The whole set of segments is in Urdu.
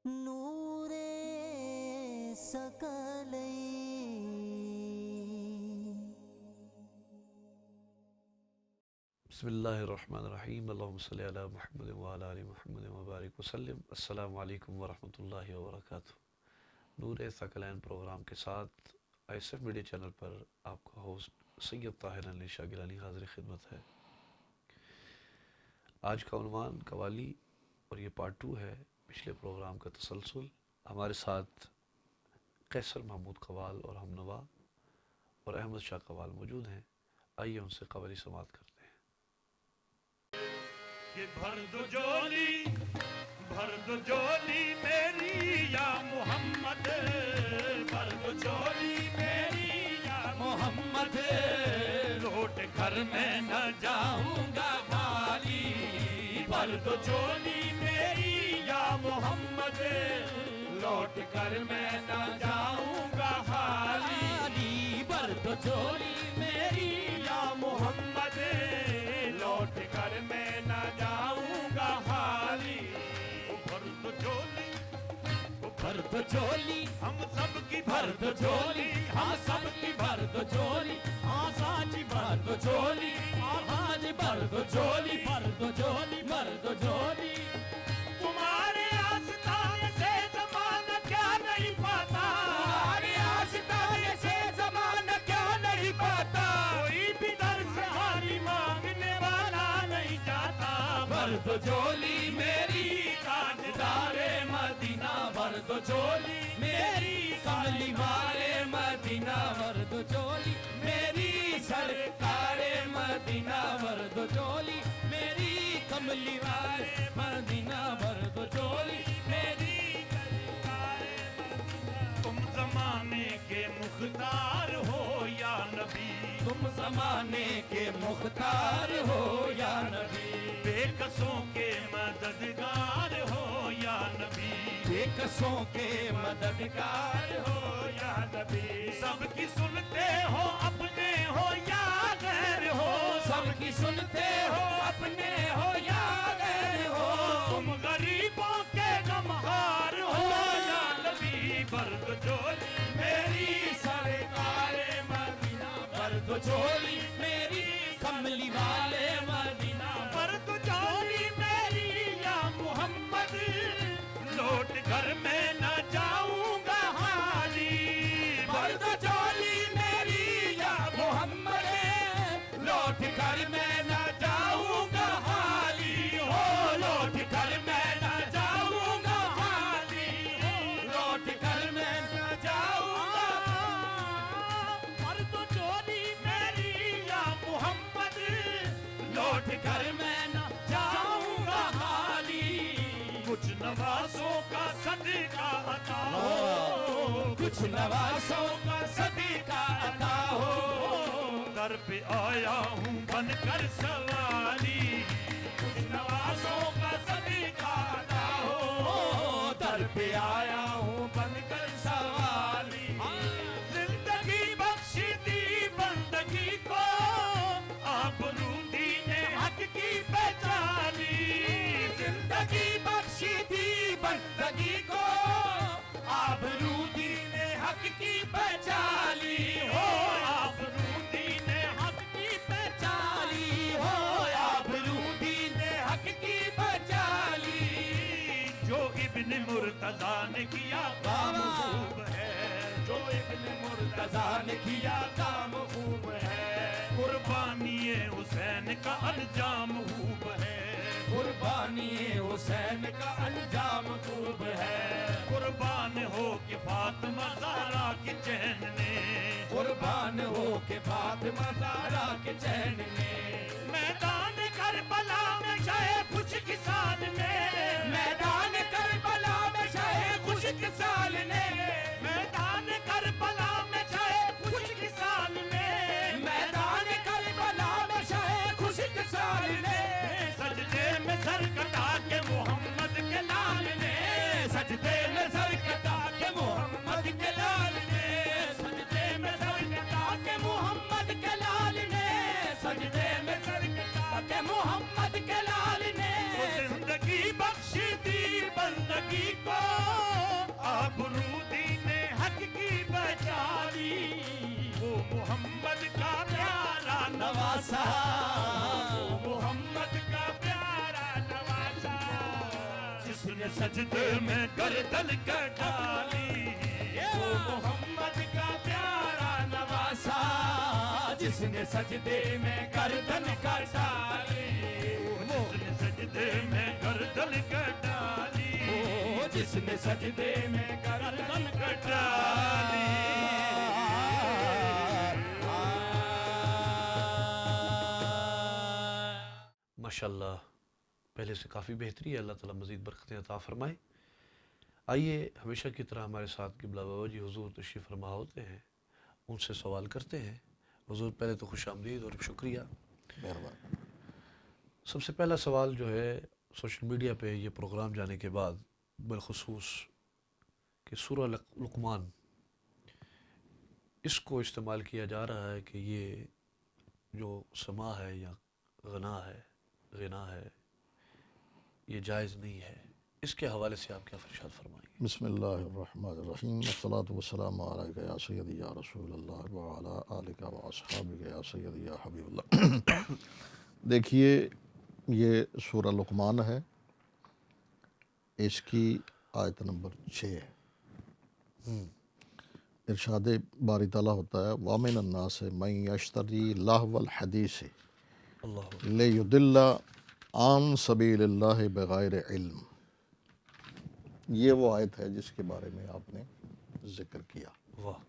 نور ثقلین. بسم اللہ الرحمن الرحیم. اللہم صلی علی محمد وعلی آل محمد وبارک وسلم. السلام علیکم ورحمۃ اللہ وبرکاتہ. نور ثقلین پروگرام کے ساتھ آئی ایف میڈیا چینل پر آپ کا ہوسٹ سید طاہر علی شاہ گیلانی حاضر خدمت ہے. آج کا عنوان قوالی اور یہ پارٹ 2 ہے پچھلے پروگرام کا تسلسل. ہمارے ساتھ قیصر محمود قوال اور ہم نوا اور احمد شاہ قوال موجود ہیں. آئیے ان سے قوالی سماعت کرتے ہیں. کہ بھر دو جولی میری یا محمد، بھر دو جولی میری یا محمد، لوٹ کر میں نہ جاؤں گا خالی. بھر دو جولی میری یا محمد، لوٹ کر میں نہ جاؤں گا خالی. بھر دو جولی میری یا محمد، لوٹ کر میں نہ جاؤں گا خالی. بھر دو جولی، بھر دو جولی ہم سب کی، بھر دو جولی ہم سب کی، بھر دو جولی ہاں ساچی، بھر دو جولی ہاں جی، بھر دو جولی، بھر دو جولی، بھر دو جولی. تمہارے آستانے سے زمانہ کیا نہیں پاتا، تمہارے آستانے سے زمانہ کیا نہیں پاتا. کوئی بھی در سے حالی مانگنے والا نہیں جاتا. بھر دو جولی میری تاجدار مدینہ، بھر دو جولی میری کملی والے مدینہ، بھر دو جولی میری سرکار مدینہ، بھر دو جولی میری کملی والے مدینہ، بھر دو جولی میری سرکار مدینہ. تم زمانے کے مختار ہو یا نبی، تم زمانے کے مختار ہو یا نبی، بے کسوں کے مددگار ہو یا نبی، بے کسوں کے مددگار ہو یا نبی. سب کی سنتے ہو اپنے ہو یا غیر ہو، سب کی سنتے ہو اپنے ہو یا غیر ہو. تم غریبوں کے غمخوار ہو یا نبی. بھر دو جولی میری سرکار مدینہ، بھر دو جولی میری کملی والے مدینہ، بھر دو جولی میری یا محمد، لوٹ کر میں نہ جاؤں گا خالی. بھر دو جولی میری یا محمد، لوٹ کر میں نہ جاؤں گا خالی. ہو لوٹ کر میں نہ جاؤں گا خالی، لوٹ کر میں نہ جاؤں گا. بھر دو جولی میری یا محمد، لوٹ کر میں نہ جاؤں گا خالی. کچھ نوازوں کا صدقہ عطا ہو، کچھ نوازوں کا صدقہ عطا ہو. در پہ آیا ہوں بن کر سوالی، کچھ نوازوں کا صدقہ عطا ہو. در پہ آیا ہوں بن کر سوالی. زندگی بخشی دی بندگی کو، آبرو دین حق کی پہچانی. زندگی بخشی دی بندگی کو، آبرو دین حق کی پہچانی. ہو آبرو دین حق کی پہچانی، ہو آبرو دین حق کی پہچانی. جو ابن مرتضیٰ نے کیا کام خوب ہے، جو ابن مرتضیٰ نے کیا کام خوب ہے. قربانی حسین کا انجام خوب ہے، قربانی حسین کا انجام خوب ہے. قربان ہو کہ فاطمہ زہرا کے چین نے، قربان ہو کہ فاطمہ زہرا کے چین نے. میدان کربلا میں شہ خشک سال نے، میدان کربلا میں شہ خشک سال نے، میدان کربلا میں شہ خشک سال نے، میدان کربلا میں شہ خشک سال نے. سجدے میں سر کٹا کے محمد کے لال نے، سجدے میں سر کٹا کے محمد کے لال نے، سجدے میں سر کٹا کے محمد کے لال نے، سجدے میں سجدے میں گردن کر ڈالی وہ محمد کا پیارا نواسا جس نے سجدے میں گردن کر ڈالی جس نے سجدے میں گردن کر ڈالی جس نے سجدے میں گردن کر ڈالی ماشاءاللہ پہلے سے کافی بہتری ہے. اللہ تعالیٰ مزید برکتیں عطا فرمائے. آئیے ہمیشہ کی طرح ہمارے ساتھ قبلہ بابا جی حضور تشریف فرما ہوتے ہیں, ان سے سوال کرتے ہیں. حضور پہلے تو خوش آمدید اور شکریہ. سب سے پہلا سوال جو ہے سوشل میڈیا پہ یہ پروگرام جانے کے بعد بالخصوص کہ سورہ لقمان اس کو استعمال کیا جا رہا ہے کہ یہ جو سما ہے یا غنا ہے یہ جائز نہیں ہے, اس کے حوالے سے آپ کیا ارشاد فرمائیں گے؟ بسم اللہ الرحمن الرحیم والصلاة والسلام علیک یا سیدی یا رسول اللہ وعلی آلک و اصحابک یا سیدی یا حبیب اللہ. دیکھیے یہ سورہ لقمان ہے, اس کی آیت نمبر 6 ہے. ارشاد باری تعالیٰ ہوتا ہے وَمِنَ النَّاسِ مَن يَشْتَرِي لَهْوَ الْحَدِيثِ لِيُضِلَّ عَن سَبِيلِ اللَّهِ بِغَيْرِ علم. یہ وہ آیت ہے جس کے بارے میں آپ نے ذکر کیا. واہ.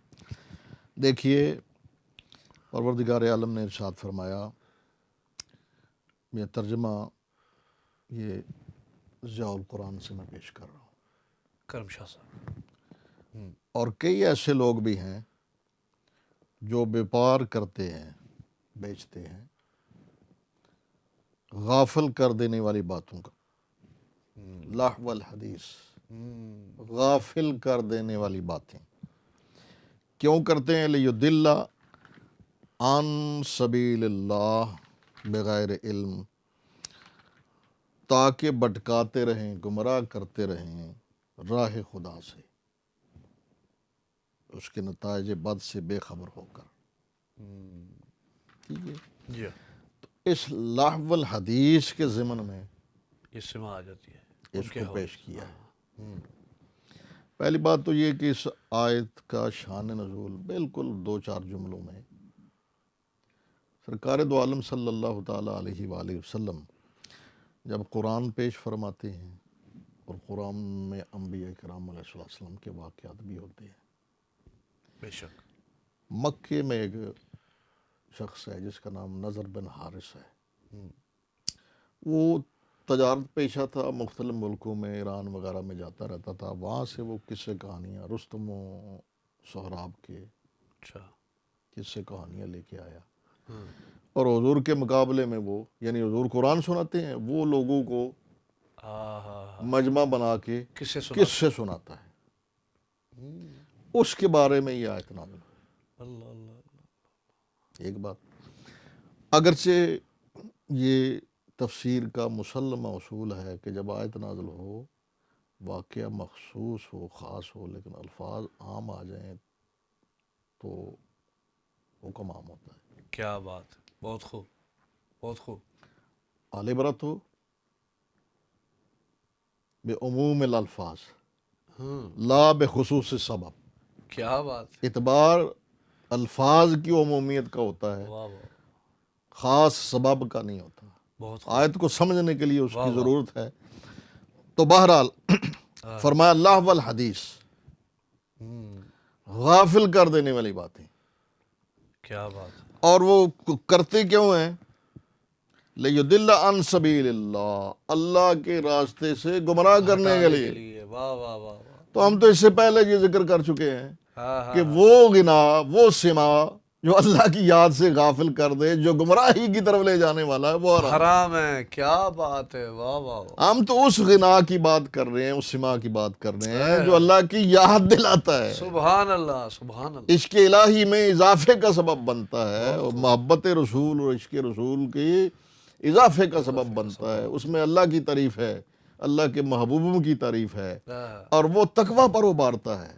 دیکھیے پروردگار عالم نے ارشاد فرمایا, یہ ترجمہ یہ ضیاء القرآن سے میں پیش کر رہا ہوں. کرم شاہ صاحب. اور کئی ایسے لوگ بھی ہیں جو بیپار کرتے ہیں, بیچتے ہیں غافل کر دینے والی باتوں کا. لہو الحدیث, غافل کر دینے والی باتیں کیوں کرتے ہیں؟ لیضل عن سبیل اللہ بغیر علم, تاکہ بھٹکاتے رہیں, گمراہ کرتے رہیں راہ خدا سے, اس کے نتائج بد سے بے خبر ہو کر. ٹھیک ہے, جی تو اس لہو الحدیث کے ضمن میں یہ سما آ جاتی ہے, اس کو پیش کیا ہے. پہلی بات تو یہ کہ اس آیت کا شان نزول بالکل 2-4 جملوں میں سرکار دو عالم صلی اللہ تعالیٰ علیہ وآلہ وسلم جب قرآن پیش فرماتے ہیں, اور قرآن میں انبیاء کرام علیہ السلام کے واقعات بھی ہوتے ہیں. بے شک. مکے میں ایک شخص ہے جس کا نام نضر بن حارث ہے. وہ تجارت پیشہ تھا, مختلف ملکوں میں ایران وغیرہ میں جاتا رہتا تھا. وہاں سے وہ قصے کہانیاں رستم و سہراب کے اچھا قصے کہانیاں لے کے آیا. اور حضور کے مقابلے میں وہ یعنی حضور قرآن سناتے ہیں, وہ لوگوں کو مجمع بنا کے قصے سناتا ہے. اس کے بارے میں یہ آیت نازل ہوئی. اللہ اللہ. ایک بات, اگرچہ یہ تفسیر کا مسلمہ اصول ہے کہ جب آیت نازل ہو واقعہ مخصوص ہو, خاص ہو, لیکن الفاظ عام آ جائیں تو حکم عام ہوتا ہے. کیا بات, بہت خوب بہت خوب. العبرۃ بعموم الالفاظ لا بخصوص السبب. کیا بات. اعتبار الفاظ کی عمومیت کا ہوتا ہے, واہ واہ. خاص سبب کا نہیں ہوتا. بہت خوب. آیت کو سمجھنے کے لیے اس واہ کی واہ. ضرورت ہے. تو بہرحال فرمایا لہو الحدیث, غافل کر دینے والی باتیں. کیا بات. اور وہ کرتے کیوں ہیں؟ لیضل عن سبیل اللہ, اللہ کے راستے سے گمراہ کرنے کے لیے. واہ واہ واہ. تو ہم تو اس سے پہلے یہ ذکر کر چکے ہیں ہاں کہ وہ غنا, وہ سما جو اللہ کی یاد سے غافل کر دے, جو گمراہی کی طرف لے جانے والا ہے, وہ حرام ہے. کیا بات ہے. واہ واہ واہ. ہم تو اس غنا کی بات کر رہے ہیں, اس سما کی بات کر رہے ہیں جو اللہ کی یاد دلاتا ہے, سبحان اللہ سبحان اللہ. عشق الہی میں اضافے کا سبب بنتا ہے, اور محبت رسول اور عشق رسول کے اضافے کا سبب بنتا ہے. اس میں اللہ کی تعریف ہے, اللہ کے محبوبوں کی تعریف ہے, اور وہ تقوی پر ابھارتا ہے,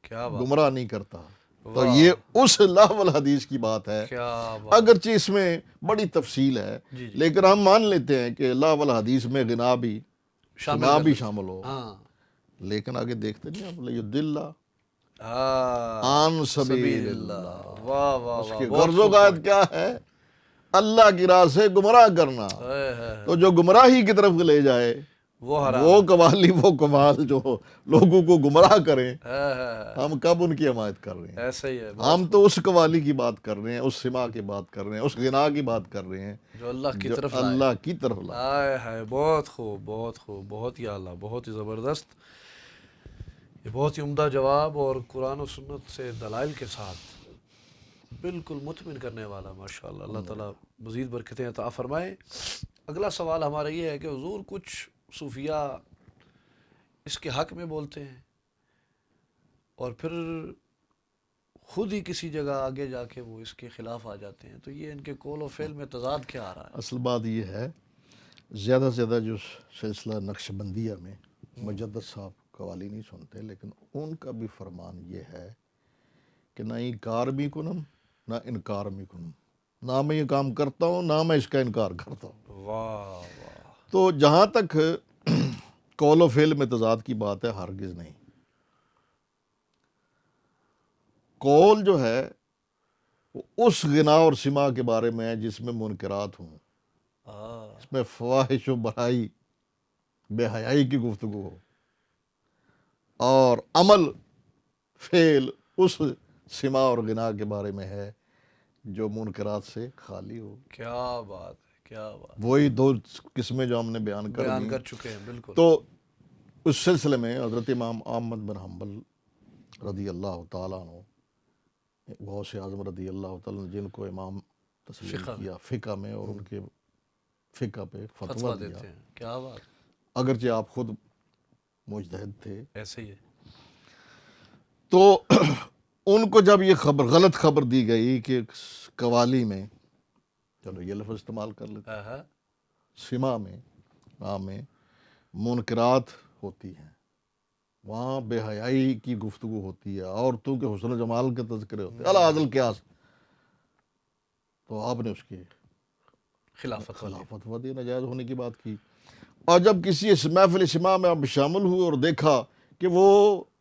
کیا بات. گمراہ نہیں کرتا. تو یہ اس لا والحدیث کی بات ہے. کیا بات. اگرچہ اس میں بڑی تفصیل ہے جی جی لیکن ہم مان لیتے ہیں کہ لا والحدیث میں غنا بھی سنا بھی شامل ہو. ہاں لیکن آگے دیکھتے نہیں آپ لیضل ہاں عن سبیل اللہ. واہ واہ اس واہ کی بہت غرض و غایت کیا ہے؟ اللہ کی راہ سے گمراہ کرنا. تو جو گمراہی کی طرف لے جائے وہ حرام وہ قوالی وہ کمال جو لوگوں کو گمراہ کریں، ہے. ہم کب ان کی حمایت کر رہے ہیں؟ ایسا ہی ہے ہم تو اس قوالی کی بات کر رہے ہیں، اس سما کی بات کر رہے ہیں، اس غنا کی بات کر رہے ہیں جو اللہ کی جو طرف لائے. اللہ کی طرف لائے. ہائے ہائے بہت خوب بہت خوب بہت ہی اعلیٰ بہت ہی زبردست. یہ بہت ہی عمدہ جواب اور قرآن و سنت سے دلائل کے ساتھ بالکل مطمئن کرنے والا. ماشاءاللہ اللہ تعالیٰ مزید برکتیں عطا فرمائے. اگلا سوال ہمارا یہ ہے کہ حضور کچھ صوفیہ اس کے حق میں بولتے ہیں اور پھر خود ہی کسی جگہ آگے جا کے وہ اس کے خلاف آ جاتے ہیں، تو یہ ان کے قول و فعل میں تضاد کیا آ رہا ہے؟ اصل بات یہ ہے زیادہ سے زیادہ جو سلسلہ نقش بندیہ میں مجدد صاحب قوالی نہیں سنتے، لیکن ان کا بھی فرمان یہ ہے کہ نہ انکار بھی کنم نہ انکار بھی کنم، نہ میں یہ کام کرتا ہوں نہ میں اس کا انکار کرتا ہوں. واہ واہ. تو جہاں تک قول و فعل میں تضاد کی بات ہے ہرگز نہیں. قول جو ہے وہ اس غنا اور سما کے بارے میں ہے جس میں منکرات ہوں، اس میں فواحش و برائی بے حیائی کی گفتگو ہو، اور عمل فعل اس سما اور غنا کے بارے میں ہے جو منکرات سے خالی ہو. کیا بات ہے کیا بات. وہی دو قسمیں جو ہم نے بیان کر چکے ہیں بالکل. تو اس سلسلے میں حضرت امام احمد بن حنبل رضی اللہ تعالیٰ عنہ، غوث اعظم رضی اللہ تعالیٰ عنہ، جن کو امام تسلیم کیا فقہ میں اور ان کے فقہ پہ فتویٰ دیا، دیتے ہیں. کیا بات. اگرچہ آپ خود مجتہد تھے. ایسے ہی ہے. تو ان کو جب یہ خبر غلط خبر دی گئی کہ قوالی میں، چلو یہ لفظ استعمال کر لیتے، سما میں عام میں منکرات ہوتی ہیں، وہاں بے حیائی کی گفتگو ہوتی ہے، عورتوں کے حسن و جمال کے تذکرے ہوتے ہیں، العاذ القیاس، تو آپ نے اس کی خلاف فتویٰ دی، ناجائز ہونے کی بات کی. اور جب کسی اس محفل سما میں آپ شامل ہوئے اور دیکھا کہ وہ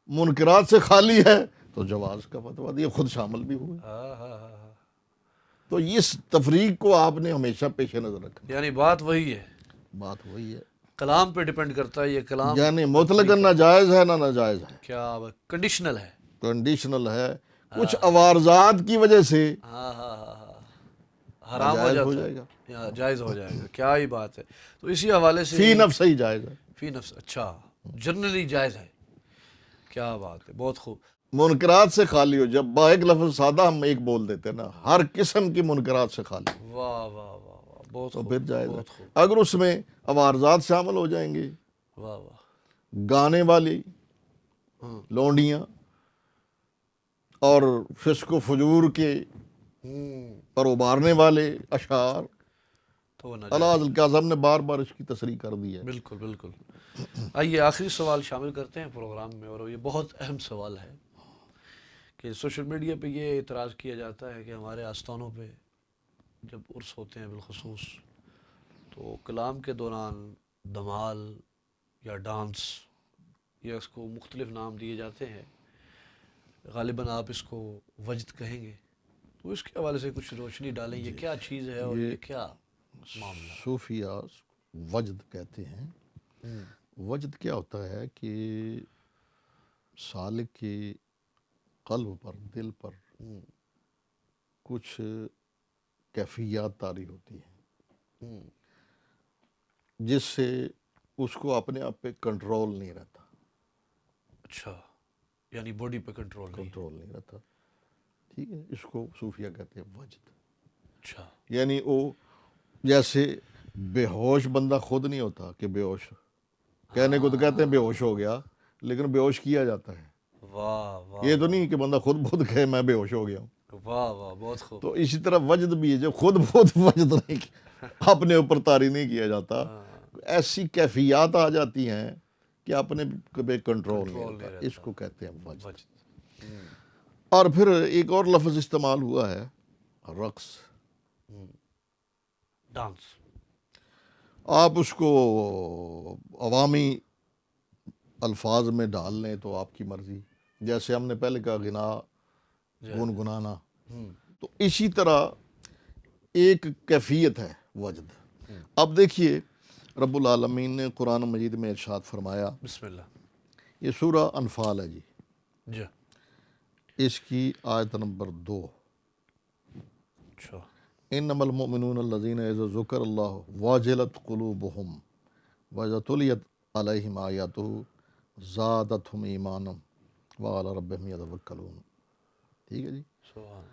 منکرات سے خالی ہے تو جواز کا فتویٰ دیا، خود شامل بھی ہوئے. تو اس تفریق کو آپ نے ہمیشہ پیش نظر رکھا. یعنی بات وہی ہے، بات وہی ہے، کلام پہ ڈیپینڈ کرتا ہے. یہ کلام یعنی مطلقاً ناجائز ہے نہ ناجائز ہے، کیا کنڈیشنل ہے. کنڈیشنل ہے، کچھ عوارضات کی وجہ سے حرام ہو ناجائز جاتا جائے گا، ہے، جائز ہو جائے گا. کیا ہی بات ہے. تو اسی حوالے سے فی نفس ہی جائز ہے. فی نفس، اچھا جنرلی جائز ہے. کیا بات ہے، بہت خوب. منکرات سے خالی ہو، جب با ایک لفظ سادہ ہم ایک بول دیتے ہیں نا، ہر قسم کی منکرات سے خالی، واہ واہ واہ واہ بہت تو خوب پھر جائز ہے. بہت خوب. اگر اس میں عوارضات شامل ہو جائیں گے، واہ واہ. گانے والی لونڈیاں اور فسق و فجور کے پر ابارنے والے اشعار، تو نہ العاذ القیاس، ہم نے بار بار اس کی تصریح کر دی ہے. بالکل بالکل. آئیے آخری سوال شامل کرتے ہیں پروگرام میں، اور یہ بہت اہم سوال ہے کہ سوشل میڈیا پہ یہ اعتراض کیا جاتا ہے کہ ہمارے آستانوں پہ جب عرس ہوتے ہیں بالخصوص، تو کلام کے دوران دھمال یا ڈانس یا اس کو مختلف نام دیے جاتے ہیں، غالباً آپ اس کو وجد کہیں گے، تو اس کے حوالے سے کچھ روشنی ڈالیں. یہ کیا چیز ہے اور یہ کیا معاملہ؟ صوفیہ وجد کہتے ہیں. وجد کیا ہوتا ہے کہ سالک کے قلب پر، دل پر کچھ کیفیات طاری ہوتی ہیں جس سے اس کو اپنے آپ پہ کنٹرول نہیں رہتا. اچھا، یعنی باڈی پہ کنٹرول نہیں رہتا. ٹھیک ہے، اس کو صوفیہ کہتے ہیں وجد. اچھا، یعنی وہ جیسے بے ہوش بندہ خود نہیں ہوتا کہ بے ہوش، کہنے کو تو کہتے ہیں بے ہوش ہو گیا، لیکن بے ہوش کیا جاتا ہے. واہ واہ یہ تو نہیں کہ بندہ خود بہت کہے میں بے ہوش ہو گیا ہوں. واہ واہ بہت خوب. تو اسی طرح وجد بھی ہے، جو خود بہت وجد نہیں اپنے اوپر طاری نہیں کیا جاتا، ایسی کیفیات آ جاتی ہیں کہ اپنے پہ کنٹرول نہیں رہتا. اس کو کہتے ہیں وجد. اور پھر ایک اور لفظ استعمال ہوا ہے رقص. ڈانس. آپ اس کو عوامی الفاظ میں ڈال لیں تو آپ کی مرضی. جیسے ہم نے پہلے کہا غنا گنگنانا، تو اسی طرح ایک کیفیت ہے وجد. اب دیکھیے رب العالمین نے قرآن مجید میں ارشاد فرمایا، بسم اللہ. یہ سورہ انفال ہے جی، جی. اس کی آیت نمبر 2. اچھا. انما المؤمنون الذین اذا ذکر اللہ واجلت قلوبہم واذا تلیت علیہم آیاتہ زادتہم ایمانا وعلی ربہم یتوکلون. ٹھیک ہے جی. سبحان.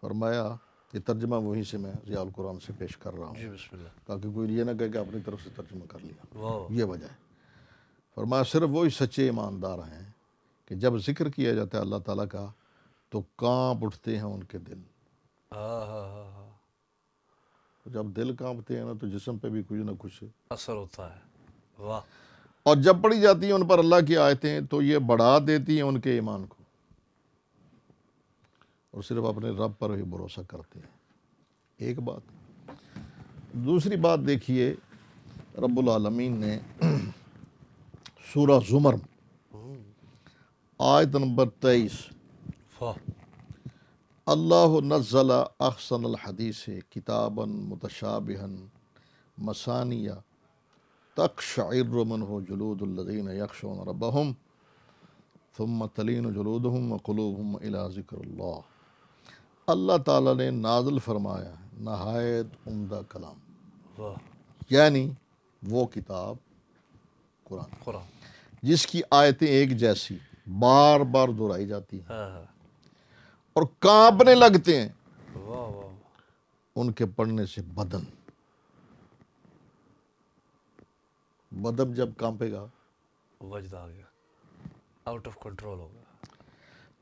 فرمایا، یہ ترجمہ وہیں سے میں ضیاء القرآن سے پیش کر رہا جی ہوں بسم اللہ. تاکہ کوئی یہ نہ کہے کہ اپنی طرف سے ترجمہ کر لیا. واہ. یہ وجہ ہے. فرمایا صرف وہی سچے ایماندار ہیں کہ جب ذکر کیا جاتا ہے اللہ تعالیٰ کا تو کانپ اٹھتے ہیں ان کے دل. ہاں ہاں ہاں ہاں. جب دل کانپتے ہیں نا تو جسم پہ بھی کچھ نہ کچھ. اثر ہوتا ہے. واہ. اور جب پڑھی جاتی ہیں ان پر اللہ کی آیتیں تو یہ بڑھا دیتی ہیں ان کے ایمان کو، اور صرف اپنے رب پر ہی بھروسہ کرتے ہیں. ایک بات. دوسری بات دیکھیے رب العالمین نے سورہ زمر آیت نمبر 23، واہ. اللہ نزل احسن الحدیث کتابا متشابہا مثانیہ تقشعر منہ جلود الذین یخشون ربہم ثم تلین جلودہم وقلوبہم الی ذکر اللہ. اللہ تعالیٰ نے نازل فرمایا نہایت عمدہ کلام، واہ. یعنی وہ کتاب قرآن جس کی آیتیں ایک جیسی بار بار دہرائی جاتی ہیں ہاں ہاں. اور کانپنے لگتے ہیں واہ واہ. ان کے پڑھنے سے بدن جب کانپے گا وجد آ گیا، آؤٹ آف کنٹرول ہو گیا.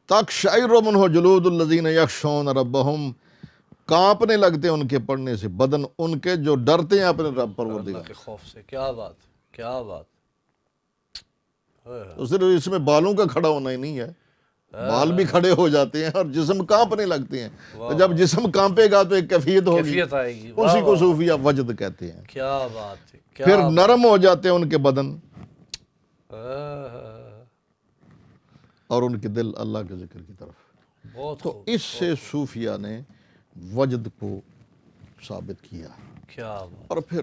تقشعر منہ جلود الذین یخشون ربہم، کانپنے لگتے ہیں ان کے پڑھنے سے بدن ان کے جو ڈرتے ہیں اپنے رب پر. وہ اللہ کے خوف سے. کیا بات، کیا بات. تو صرف اس میں بالوں کا کھڑا ہونا ہی نہیں ہے، بال بھی کھڑے ہو جاتے ہیں اور جسم کانپنے لگتے ہیں. تو جب جسم کانپے گا تو ایک کیفیت ہوگی، کیفیت آئے گی. اسی کو صوفیہ وجد کہتے ہیں. کیا بات ہے. کیا پھر نرم ہو جاتے ہیں ان کے بدن اور ان کے دل اللہ کے ذکر کی طرف. بہت تو خوب. اس سے صوفیہ نے وجد کو ثابت کیا. کیا بات. اور پھر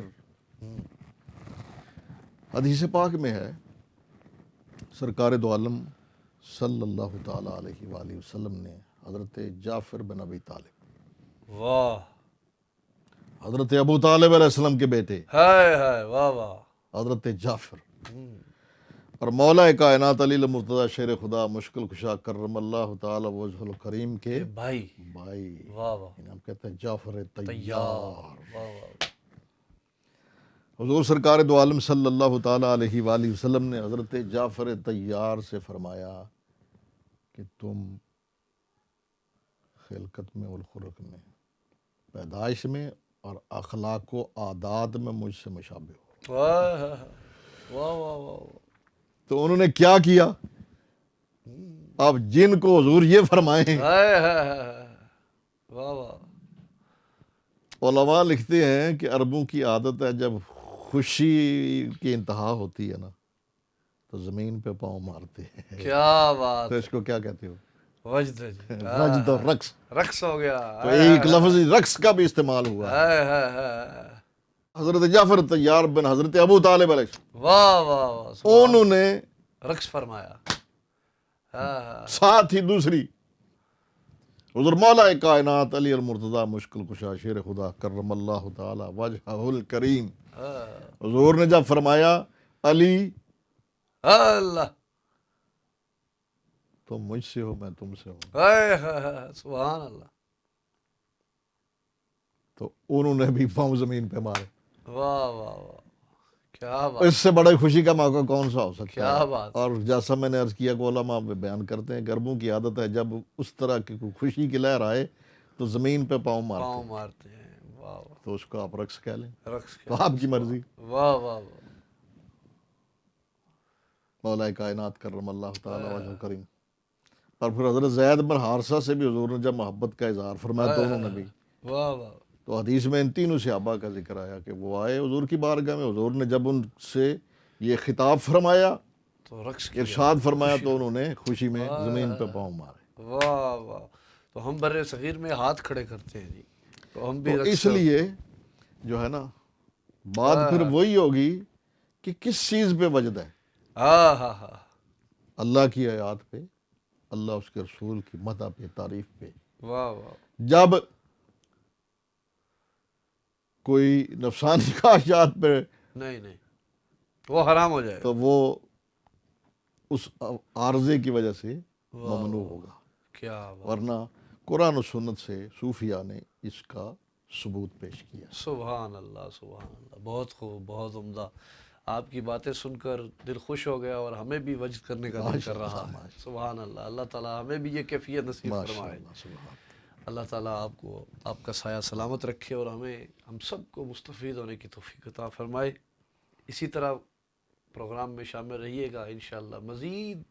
حدیث پاک میں ہے سرکار دو عالم صلی اللہ تعالیٰ علیہ وآلہ وسلم نے حضرت جعفر بن ابی طالب، واہ. حضرت ابو طالب علیہ السلام کے بیٹے ہائے ہائے. واہ واہ. حضرت جعفر اور مولا کائنات علی المرتضیٰ شیر خدا مشکل کشا کرم اللہ تعالی وجہ الکریم کے بھائی. بھائی، واہ واہ. انہیں ہم کہتے ہیں جعفر تیار. طیار. واہ واہ. حضور سرکار دو عالم صلی اللہ تعالیٰ علیہ وآلہ وسلم نے حضرت جعفر طیار سے فرمایا کہ تم خلقت میں والخلق میں، پیدائش میں اور اخلاق و عادات میں مجھ سے مشابہ ہو. واہ واہ واہ واہ. تو انہوں نے کیا کیا؟ اب جن کو حضور یہ فرمائیں، ہائے ہائے ہائے. واہ واہ. علماء لکھتے ہیں کہ عربوں کی عادت ہے جب خوشی کی انتہا ہوتی ہے نا تو زمین پہ پاؤں مارتے ہیں. کیا بات. تو اس کو کیا کہتے ہو؟ وجد ہے جی. وجد اور رقص. رقص ہو گیا. تو ایک لفظ رقص کا بھی استعمال ہوا. ہائے ہائے ہائے. حضرت جعفر طیار بن حضرت ابو طالب علیہ السلام، واہ واہ واہ. انہوں نے رقص فرمایا. ہاں. ساتھ ہی دوسری حضور مولا کائنات علی المرتضیٰ مشکل کشا شیر خدا کرم اللہ تعالی وجہہ الکریم، حضور نے جب فرمایا علی اللہ تم مجھ سے ہو میں تم سے ہوں، ہائے ہائے. سبحان اللہ. تو انہوں نے بھی پاؤں زمین پہ مارے. واہ واہ واہ. کیا بات. اس سے بڑا خوشی کا موقع کون سا ہو سکتا کیا ہے؟ بات. اور جیسا میں نے عرض کیا کہ علماء بیان کرتے ہیں گربوں کی عادت ہے جب اس طرح کی کوئی خوشی کی لہر آئے تو زمین پہ پاؤں مارتے پاؤں ہیں. مارتے ہیں. واہ واہ. تو اس کو آپ رقص کہہ لیں، رقص تو آپ کی مرضی. واہ واہ واہ. مولا کائنات کرم اللہ تعالی وجہ کریم اور پھر حضرت زید بن حارثہ سے بھی حضور نے جب محبت کا اظہار فرمایا دونوں نے بھی، واہ واہ، تو حدیث میں ان تینوں صحابہ کا ذکر آیا کہ وہ آئے حضور کی بارگاہ میں، حضور نے جب ان سے یہ خطاب فرمایا، تو رقص کیا، ارشاد فرمایا، تو انہوں نے خوشی میں زمین پہ پاؤں مارے۔ واہ واہ، تو ہم بر صغیر میں ہاتھ کھڑے کرتے ہیں جی، تو ہم بھی تو رقص اس لیے جو ہے نا بات پھر وہی ہوگی کہ کس چیز پہ وجد ہے، ہاں ہاں ہاں، اللہ کی آیات پہ، اللہ اس کے رسول کی مدح پہ، تعریف پہ۔ واہ واہ، جب کوئی نفسانی خواہشات پہ، نہیں نہیں، وہ حرام ہو جائے گا، تو وہ اس عارضے کی وجہ سے واہ ممنوع واہ، ہوگا، کیا بات، ورنہ قرآن و سنت سے صوفیاء نے اس کا ثبوت پیش کیا۔ سبحان اللہ سبحان اللہ، بہت خوب، بہت عمدہ، آپ کی باتیں سن کر دل خوش ہو گیا اور ہمیں بھی وجد کرنے کا دل کر رہا ہے، سبحان اللہ، اللہ تعالیٰ ہمیں بھی یہ کیفیت نصیب ماشاء فرمائے، اللہ، سبحان اللہ تعالیٰ آپ کو، آپ کا سایہ سلامت رکھے اور ہم سب کو مستفید ہونے کی توفیق عطا فرمائے۔ اسی طرح پروگرام میں شامل رہیے گا، انشاءاللہ مزید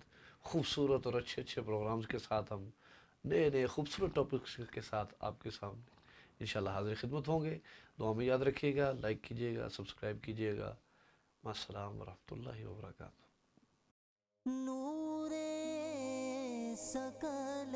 خوبصورت اور اچھے اچھے پروگرامز کے ساتھ ہم نئے نئے خوبصورت ٹاپکس کے ساتھ آپ کے سامنے انشاءاللہ حاضر خدمت ہوں گے۔ دعا میں یاد رکھیے گا، لائک کیجیے گا، سبسکرائب کیجیے گا۔ السلام ورحمۃ اللہ وبرکاتہ۔ نور سکل